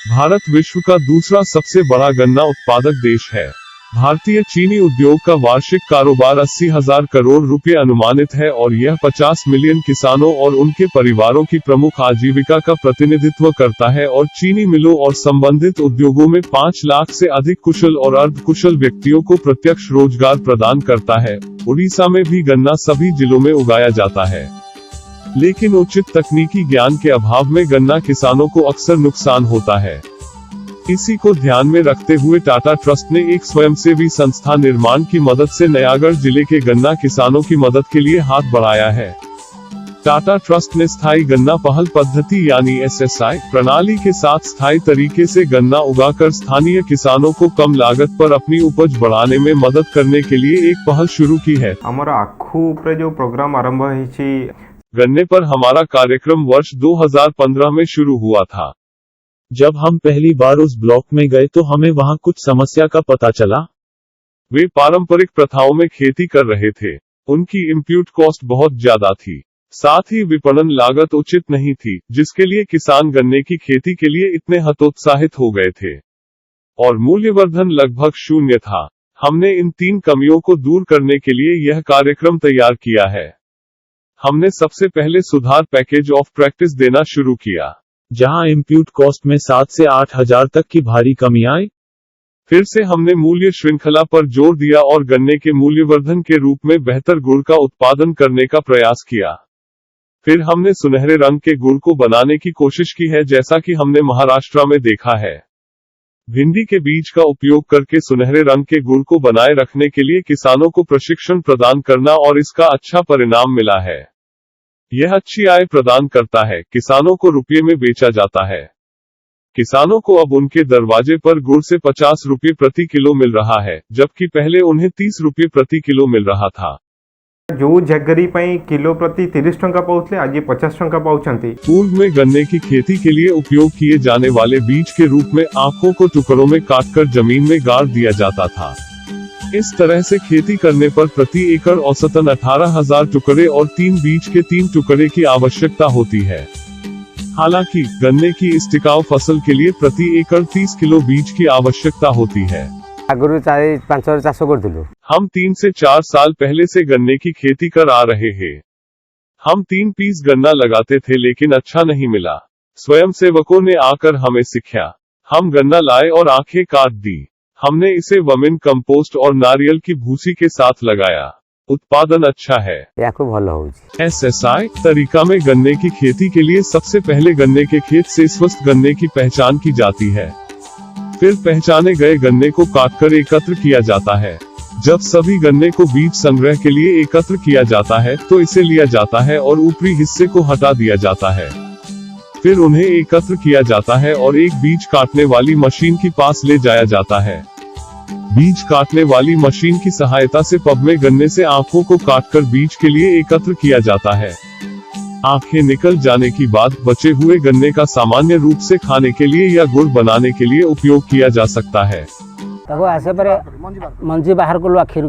भारत विश्व का दूसरा सबसे बड़ा गन्ना उत्पादक देश है। भारतीय चीनी उद्योग का वार्षिक कारोबार 80,000 करोड़ रुपए अनुमानित है और यह 50 मिलियन किसानों और उनके परिवारों की प्रमुख आजीविका का प्रतिनिधित्व करता है और चीनी मिलों और संबंधित उद्योगों में 5 लाख से अधिक कुशल और अर्ध कुशल व्यक्तियों को प्रत्यक्ष रोजगार प्रदान करता है। उड़ीसा में भी गन्ना सभी जिलों में उगाया जाता है, लेकिन उचित तकनीकी ज्ञान के अभाव में गन्ना किसानों को अक्सर नुकसान होता है। इसी को ध्यान में रखते हुए टाटा ट्रस्ट ने एक स्वयंसेवी संस्था निर्माण की मदद से नयागढ़ जिले के गन्ना किसानों की मदद के लिए हाथ बढ़ाया है। टाटा ट्रस्ट ने स्थायी गन्ना पहल पद्धति यानी SSI प्रणाली के साथ स्थायी तरीके से गन्ना उगाकर स्थानीय किसानों को कम लागत पर अपनी उपज बढ़ाने में मदद करने के लिए एक पहल शुरू की है। हमारा आखू ऊपर जो प्रोग्राम आरंभ है गन्ने पर हमारा कार्यक्रम वर्ष 2015 में शुरू हुआ था। जब हम पहली बार उस ब्लॉक में गए तो हमें वहां कुछ समस्या का पता चला। वे पारंपरिक प्रथाओं में खेती कर रहे थे। उनकी इनपुट कॉस्ट बहुत ज्यादा थी, साथ ही विपणन लागत उचित नहीं थी, जिसके लिए किसान गन्ने की खेती के लिए इतने हतोत्साहित हो गए थे और मूल्यवर्धन लगभग शून्य था। हमने इन 3 कमियों को दूर करने के लिए यह कार्यक्रम तैयार किया है। हमने सबसे पहले सुधार पैकेज ऑफ प्रैक्टिस देना शुरू किया, जहां इनपुट कॉस्ट में 7 से 8 हजार तक की भारी कमी आई। फिर से हमने मूल्य श्रृंखला पर जोर दिया और गन्ने के मूल्यवर्धन के रूप में बेहतर गुड़ का उत्पादन करने का प्रयास किया। फिर हमने सुनहरे रंग के गुड़ को बनाने की कोशिश की है, जैसा कि हमने महाराष्ट्र में देखा है। भिंडी के बीज का उपयोग करके सुनहरे रंग के गुड़ को बनाए रखने के लिए किसानों को प्रशिक्षण प्रदान करना और इसका अच्छा परिणाम मिला है। यह अच्छी आय प्रदान करता है। किसानों को रुपये में बेचा जाता है। किसानों को अब उनके दरवाजे पर गुड़ से 50 रुपये प्रति किलो मिल रहा है, जबकि पहले उन्हें 30 रुपये प्रति किलो मिल रहा था। जो जगरी पर किलो प्रति 30 टंका पाउथले आज 50 टंका पाउछंती। पूर्व में गन्ने की खेती के लिए उपयोग किए जाने वाले बीज के रूप में आंखों को टुकड़ों में काटकर जमीन में गाड़ दिया जाता था। इस तरह से खेती करने पर प्रति एकड़ औसतन 18,000 टुकड़े और 3 बीज के 3 टुकड़े की आवश्यकता होती है। हालांकि गन्ने की इस टिकाऊ फसल के लिए प्रति एकड़ 30 किलो बीज की आवश्यकता होती है। हम 3 से 4 साल पहले से गन्ने की खेती कर आ रहे हैं। हम 3 पीस गन्ना लगाते थे, लेकिन अच्छा नहीं मिला। स्वयंसेवकों ने आकर हमें सिखाया। हम गन्ना लाए और आंखें काट दी। हमने इसे वमिन कंपोस्ट और नारियल की भूसी के साथ लगाया। उत्पादन अच्छा है। SSI तरीका में गन्ने की खेती के लिए सबसे पहले गन्ने के खेत से स्वस्थ गन्ने की पहचान की जाती है। फिर पहचाने गए गन्ने को काटकर एकत्र किया जाता है। जब सभी गन्ने को बीज संग्रह के लिए एकत्र किया जाता है तो इसे लिया जाता है और ऊपरी हिस्से को हटा दिया जाता है। फिर उन्हें एकत्र किया जाता है और एक बीज काटने वाली मशीन के पास ले जाया जाता है। बीज काटने वाली मशीन की सहायता से पब में गन्ने से आंखों को काटकर बीज के लिए एकत्र किया जाता है। आंखें निकल जाने के बाद बचे हुए गन्ने का सामान्य रूप से खाने के लिए या गुड़ बनाने के लिए उपयोग किया जा सकता है।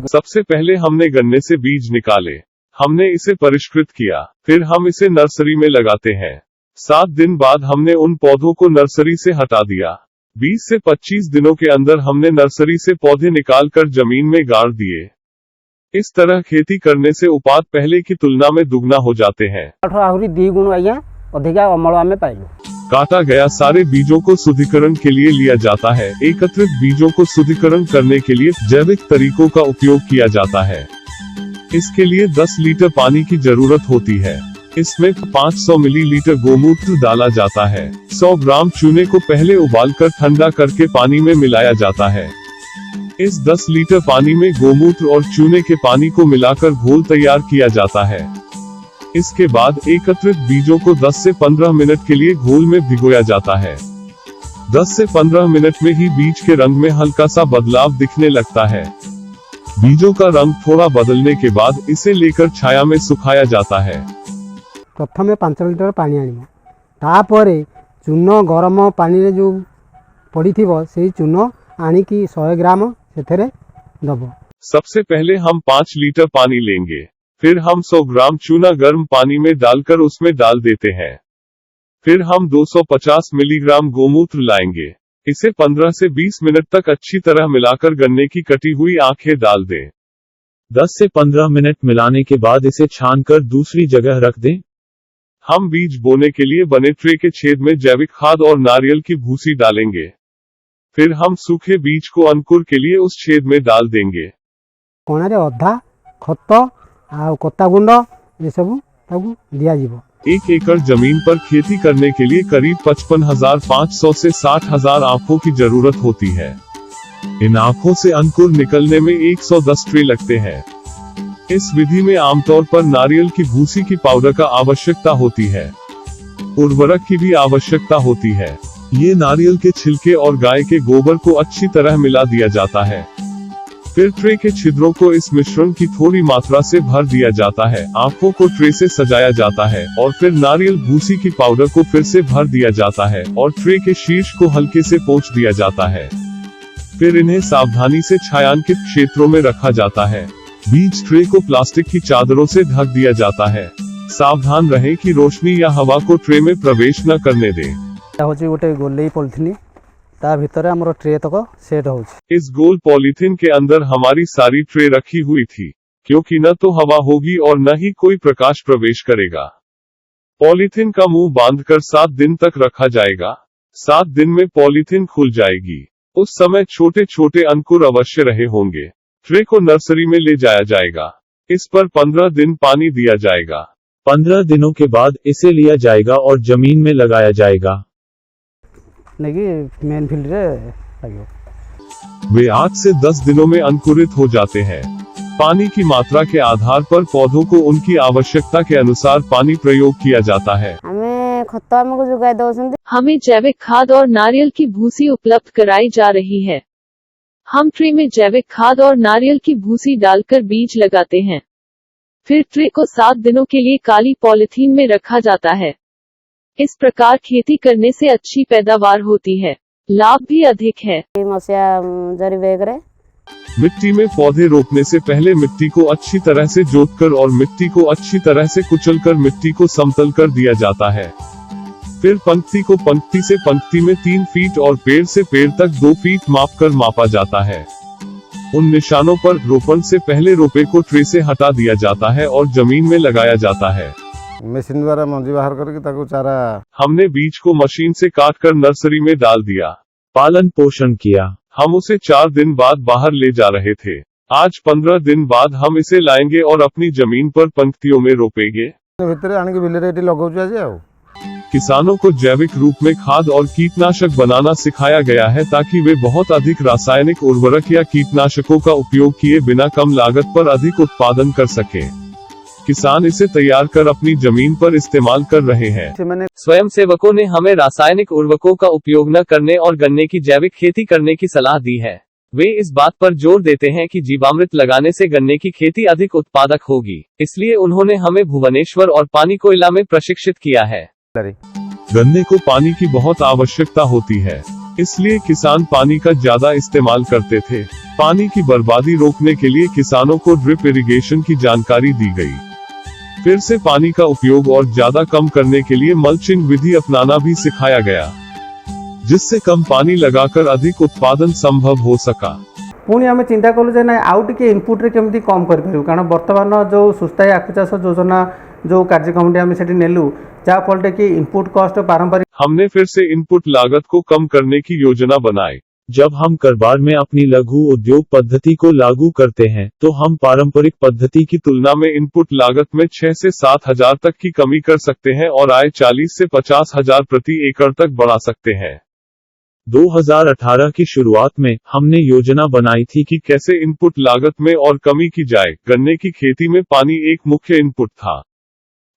सबसे पहले हमने गन्ने से बीज निकाले। हमने इसे परिष्कृत किया। फिर हम इसे नर्सरी में लगाते हैं। 7 दिन बाद हमने उन पौधों को नर्सरी से हटा दिया। 20 से 25 दिनों के अंदर हमने नर्सरी से पौधे निकालकर जमीन में गाड़ दिए। इस तरह खेती करने से उत्पाद पहले की तुलना में दुगना हो जाते हैं। काटा गया सारे बीजों को शुद्धिकरण के लिए लिया जाता है। एकत्रित बीजों को शुद्धिकरण करने के लिए जैविक तरीकों का उपयोग किया जाता है। इसके लिए 10 लीटर पानी की जरूरत होती है। इसमें 500 मिलीलीटर गोमूत्र डाला जाता है। 100 ग्राम चूने को पहले उबालकर ठंडा करके पानी में मिलाया जाता है। इस 10 लीटर पानी में गोमूत्र और चूने के पानी को मिलाकर घोल तैयार किया जाता है। इसके बाद एकत्रित बीजों को 10 से 15 मिनट के लिए घोल में भिगोया जाता है। 10 से 15 मिनट में ही बीज के रंग में हल्का सा बदलाव दिखने लगता है। बीजों का रंग थोड़ा बदलने के बाद इसे लेकर छाया में सुखाया जाता है। प्रथम 5 लिटर पानी आनिबो, तापरे चून गरम पानी रे जो पड़ी थिबो सेही चून आनी की 100 ग्राम सेथरे दबो। सबसे पहले हम 5 लीटर पानी लेंगे। फिर हम 100 ग्राम चूना गर्म पानी में डालकर उसमें डाल देते हैं। फिर हम 250 मिलीग्राम गोमूत्र लाएंगे। इसे 15 से 20 मिनट तक अच्छी तरह मिलाकर गन्ने की कटी हुई आंखें डाल दें। 10 से 15 मिनट मिलाने के बाद इसे छानकर दूसरी जगह रख दें। हम बीज बोने के लिए बने ट्रे के छेद में जैविक खाद और नारियल की भूसी डालेंगे। फिर हम सूखे बीज को अंकुर के लिए उस छेद में डाल देंगे। कोणारे अधा खत आ कत्ता गुंड ये सब ताकू दिया जीवो। 1 एकड़ जमीन पर खेती करने के लिए करीब 55,500 से 60,000 आंखों की जरूरत होती है। इन आंखों से अंकुर निकलने में 110 ट्रे लगते हैं। इस विधि में आमतौर पर नारियल की भूसी की पाउडर का आवश्यकता होती है। उर्वरक की भी आवश्यकता होती है। ये नारियल के छिलके और गाय के गोबर को अच्छी तरह मिला दिया जाता है। फिर ट्रे के छिद्रों को इस मिश्रण की थोड़ी मात्रा से भर दिया जाता है। आंखों को ट्रे से सजाया जाता है और फिर नारियल भूसी की पाउडर को फिर से भर दिया जाता है और ट्रे के शीर्ष को हल्के से पोंछ दिया जाता है। फिर इन्हें सावधानी से छायांकित क्षेत्रों में रखा जाता है। बीज ट्रे को प्लास्टिक की चादरों से ढक दिया जाता है। सावधान रहें कि रोशनी या हवा को ट्रे में प्रवेश न करने दें। गोटे गोलेई पॉलिथिन ता भीतर हमरो ट्रे तक सेट हो। इस गोल पॉलीथिन के अंदर हमारी सारी ट्रे रखी हुई थी, क्योंकि न तो हवा होगी और न ही कोई प्रकाश प्रवेश करेगा। पॉलीथिन का मुंह बांधकर 7 दिन तक रखा जाएगा। 7 दिन में पॉलीथिन खुल जाएगी। उस समय छोटे छोटे अंकुर अवश्य रहे होंगे। ट्रे को नर्सरी में ले जाया जाएगा। इस पर 15 दिन पानी दिया जाएगा। 15 दिनों के बाद इसे लिया जाएगा और जमीन में लगाया जाएगा। मेन फील्ड रे लगे। वे 8 से 10 दिनों में अंकुरित हो जाते हैं। पानी की मात्रा के आधार पर पौधों को उनकी आवश्यकता के अनुसार पानी प्रयोग किया जाता है। हमें जैविक खाद और नारियल की भूसी उपलब्ध कराई जा रही है। हम ट्रे में जैविक खाद और नारियल की भूसी डालकर बीज लगाते हैं। फिर ट्रे को 7 दिनों के लिए काली पॉलिथीन में रखा जाता है। इस प्रकार खेती करने से अच्छी पैदावार होती है, लाभ भी अधिक है। मिट्टी में पौधे रोपने से पहले मिट्टी को अच्छी तरह से जोतकर और मिट्टी को अच्छी तरह से कुचलकर मिट्टी को समतल कर दिया जाता है। फिर पंक्ति को पंक्ति से पंक्ति में 3 फीट और पेड़ से पेड़ तक 2 फीट मापकर मापा जाता है। उन निशानों पर रोपण से पहले रोपे को ट्रे से हटा दिया जाता है और जमीन में लगाया जाता है। मशीन द्वारा मंजी बाहर करके ताको चारा हमने बीज को मशीन से काटकर नर्सरी में डाल दिया। पालन पोषण किया। हम उसे 4 दिन बाद बाहर ले जा रहे थे। आज 15 दिन बाद हम इसे लाएंगे और अपनी जमीन पर पंक्तियों में रोपेंगे। किसानों को जैविक रूप में खाद और कीटनाशक बनाना सिखाया गया है ताकि वे बहुत अधिक रासायनिक उर्वरक या कीटनाशकों का उपयोग किए बिना कम लागत पर अधिक उत्पादन कर सके। किसान इसे तैयार कर अपनी जमीन पर इस्तेमाल कर रहे हैं। स्वयं सेवकों ने हमें रासायनिक उर्वरकों का उपयोग न करने और गन्ने की जैविक खेती करने की सलाह दी है। वे इस बात पर जोर देते हैं कि जीवामृत लगाने से गन्ने की खेती अधिक उत्पादक होगी। इसलिए उन्होंने हमें भुवनेश्वर और पानीकोयला में प्रशिक्षित किया है। गन्ने को पानी की बहुत आवश्यकता होती है, इसलिए किसान पानी का ज्यादा इस्तेमाल करते थे। पानी की बर्बादी रोकने के लिए किसानों को ड्रिप इरिगेशन की जानकारी दी गई। फिर से पानी का उपयोग और ज्यादा कम करने के लिए मल्चिंग विधि अपनाना भी सिखाया गया, जिससे कम पानी लगाकर अधिक उत्पादन संभव हो सका। पुणी आम चिंता कलु जे ना आउ टिके इनपुट रे केमती कम कर पारू, कारण वर्तमान जो सुस्ताई आखु चाष योजना जो कार्यक्रम आम से नेलु जहाँ फल कि इनपुट कॉस्ट पारंपरिक हमने फिर से इनपुट लागत को कम करने की योजना बनाई। जब हम करबार में अपनी लघु उद्योग पद्धति को लागू करते हैं तो हम पारंपरिक पद्धति की तुलना में इनपुट लागत में 6 से 7 हजार तक की कमी कर सकते हैं और आय 40 से 50 हजार प्रति एकड़ तक बढ़ा सकते हैं। 2018 की शुरुआत में हमने योजना बनाई थी कि कैसे इनपुट लागत में और कमी की जाए। गन्ने की खेती में पानी एक मुख्य इनपुट था,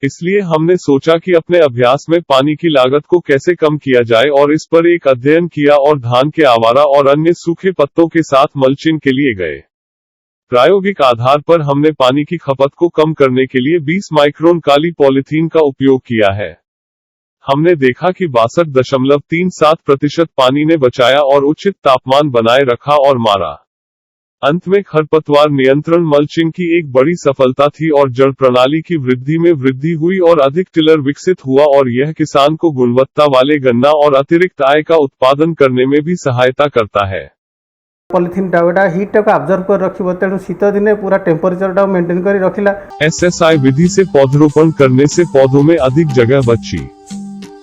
इसलिए हमने सोचा कि अपने अभ्यास में पानी की लागत को कैसे कम किया जाए और इस पर एक अध्ययन किया और धान के आवारा और अन्य सूखे पत्तों के साथ मल्चिंग के लिए गए। प्रायोगिक आधार पर हमने पानी की खपत को कम करने के लिए 20 माइक्रोन काली पॉलीथीन का उपयोग किया है। हमने देखा कि 62.37% पानी ने बचाया और उचित तापमान बनाए रखा और मारा। अंत में खरपतवार नियंत्रण मल्चिंग की एक बड़ी सफलता थी और जड़ प्रणाली की वृद्धि में वृद्धि हुई और अधिक टिलर विकसित हुआ और यह किसान को गुणवत्ता वाले गन्ना और अतिरिक्त आय का उत्पादन करने में भी सहायता करता है। पॉलिथिन टाइटा हीट को ऑब्जर्व कर रखिबो तेणु शीत दिन पूरा टेम्परेचर टा मेंटेन कर रखिला। SSI विधि से पौधरोपण करने से पौधों में अधिक जगह बची।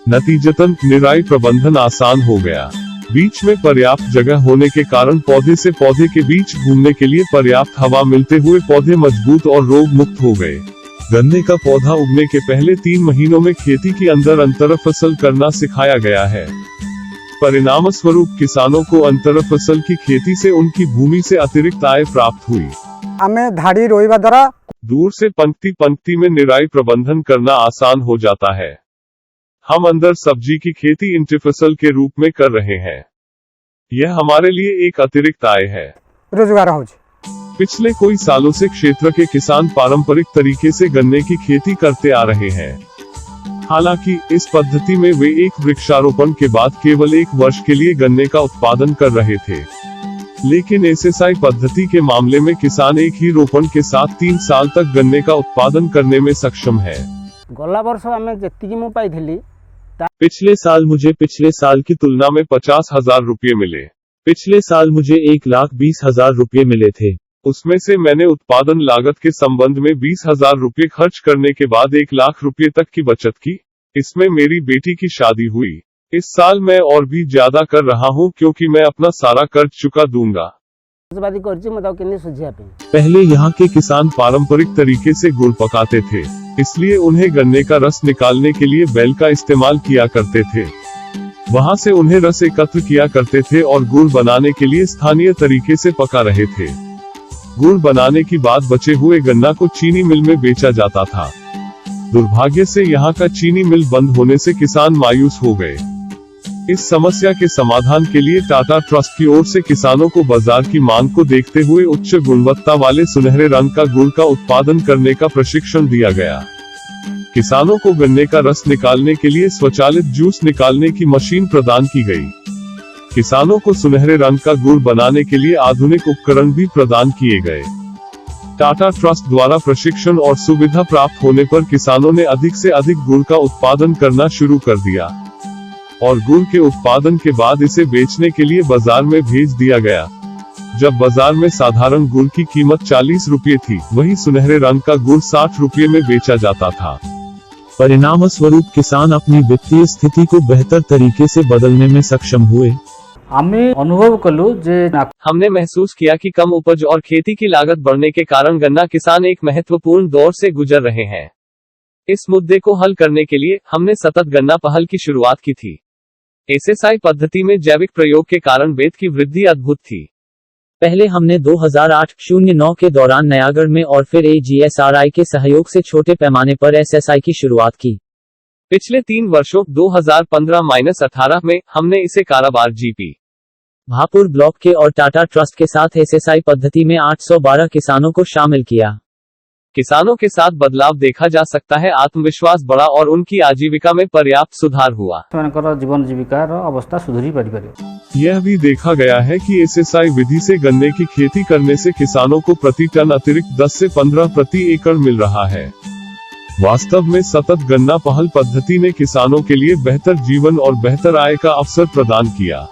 नतीजतन निराई प्रबंधन आसान हो गया। बीच में पर्याप्त जगह होने के कारण पौधे से पौधे के बीच घूमने के लिए पर्याप्त हवा मिलते हुए पौधे मजबूत और रोग मुक्त हो गए। गन्ने का पौधा उगने के पहले 3 महीनों में खेती की अंदर अंतर फसल करना सिखाया गया है। परिणाम स्वरूप किसानों को अंतर फसल की खेती से उनकी भूमि से अतिरिक्त आय प्राप्त हुई। हमें धाड़ी रोइबा द्वारा दूर से पंक्ति पंक्ति में निराई प्रबंधन करना आसान हो जाता है। हम अंदर सब्जी की खेती इंटरफसल के रूप में कर रहे हैं। यह हमारे लिए एक अतिरिक्त आय है। रोजगार हो। पिछले कोई सालों से क्षेत्र के किसान पारंपरिक तरीके से गन्ने की खेती करते आ रहे हैं। हालांकि इस पद्धति में वे एक वृक्षारोपण के बाद केवल 1 वर्ष के लिए गन्ने का उत्पादन कर रहे थे, लेकिन SSI पद्धति के मामले में किसान एक ही रोपण के साथ 3 साल तक गन्ने का उत्पादन करने में सक्षम है। गला वर्ष आमे जत्तिकी मु पाइथिली पिछले साल मुझे पिछले साल की तुलना में 50,000 रुपये मिले। पिछले साल मुझे 1,20,000 रुपये मिले थे। उसमें से मैंने उत्पादन लागत के संबंध में 20,000 रुपये खर्च करने के बाद 1 लाख रुपये तक की बचत की। इसमें मेरी बेटी की शादी हुई। इस साल मैं और भी ज्यादा कर रहा हूँ क्योंकि मैं अपना सारा कर्ज चुका दूंगा। पहले यहाँ के किसान पारंपरिक तरीके से गुड़ पकाते थे, इसलिए उन्हें गन्ने का रस निकालने के लिए बैल का इस्तेमाल किया करते थे। वहां से उन्हें रस एकत्र किया करते थे और गुड़ बनाने के लिए स्थानीय तरीके से पका रहे थे। गुड़ बनाने की बाद बचे हुए गन्ना को चीनी मिल में बेचा जाता था। दुर्भाग्य से यहाँ का चीनी मिल बंद होने से किसान मायूस हो गए। इस समस्या के समाधान के लिए टाटा ट्रस्ट की ओर से किसानों को बाजार की मांग को देखते हुए उच्च गुणवत्ता वाले सुनहरे रंग का गुड़ का उत्पादन करने का प्रशिक्षण दिया गया। किसानों को गन्ने का रस निकालने के लिए स्वचालित जूस निकालने की मशीन प्रदान की गई। किसानों को सुनहरे रंग का गुड़ बनाने के लिए आधुनिक उपकरण भी प्रदान किए गए। टाटा ट्रस्ट द्वारा प्रशिक्षण और सुविधा प्राप्त होने पर किसानों ने अधिक से अधिक गुड़ का उत्पादन करना शुरू कर दिया और गुड़ के उत्पादन के बाद इसे बेचने के लिए बाजार में भेज दिया गया। जब बाजार में साधारण गुड़ की कीमत 40 रुपये थी, वहीं सुनहरे रंग का गुड़ 60 रुपये में बेचा जाता था। परिणाम स्वरूप किसान अपनी वित्तीय स्थिति को बेहतर तरीके से बदलने में सक्षम हुए। अनुभव कलु जे हमने महसूस किया कि कम उपज और खेती की लागत बढ़ने के कारण गन्ना किसान एक महत्वपूर्ण दौर से गुजर रहे हैं। इस मुद्दे को हल करने के लिए हमने सतत गन्ना पहल की शुरुआत की थी। SSI पद्धति में जैविक प्रयोग के कारण बेत की वृद्धि अद्भुत थी। पहले हमने 2008-09 के दौरान नयागढ़ में और फिर AGSRI के सहयोग से छोटे पैमाने पर SSI की शुरुआत की। पिछले 3 वर्षों 2015-18 में हमने इसे काराबार GP भापुर ब्लॉक के और टाटा ट्रस्ट के साथ SSI पद्धति में 812 किसानों को शामिल किया। किसानों के साथ बदलाव देखा जा सकता है, आत्मविश्वास बढ़ा और उनकी आजीविका में पर्याप्त सुधार हुआ। जीवन जीविका अवस्था सुधरी पारि। यह भी देखा गया है कि SSI विधि से गन्ने की खेती करने से किसानों को प्रति टन अतिरिक्त 10 से 15 प्रति एकड़ मिल रहा है। वास्तव में सतत गन्ना पहल पद्धति ने किसानों के लिए बेहतर जीवन और बेहतर आय का अवसर प्रदान किया।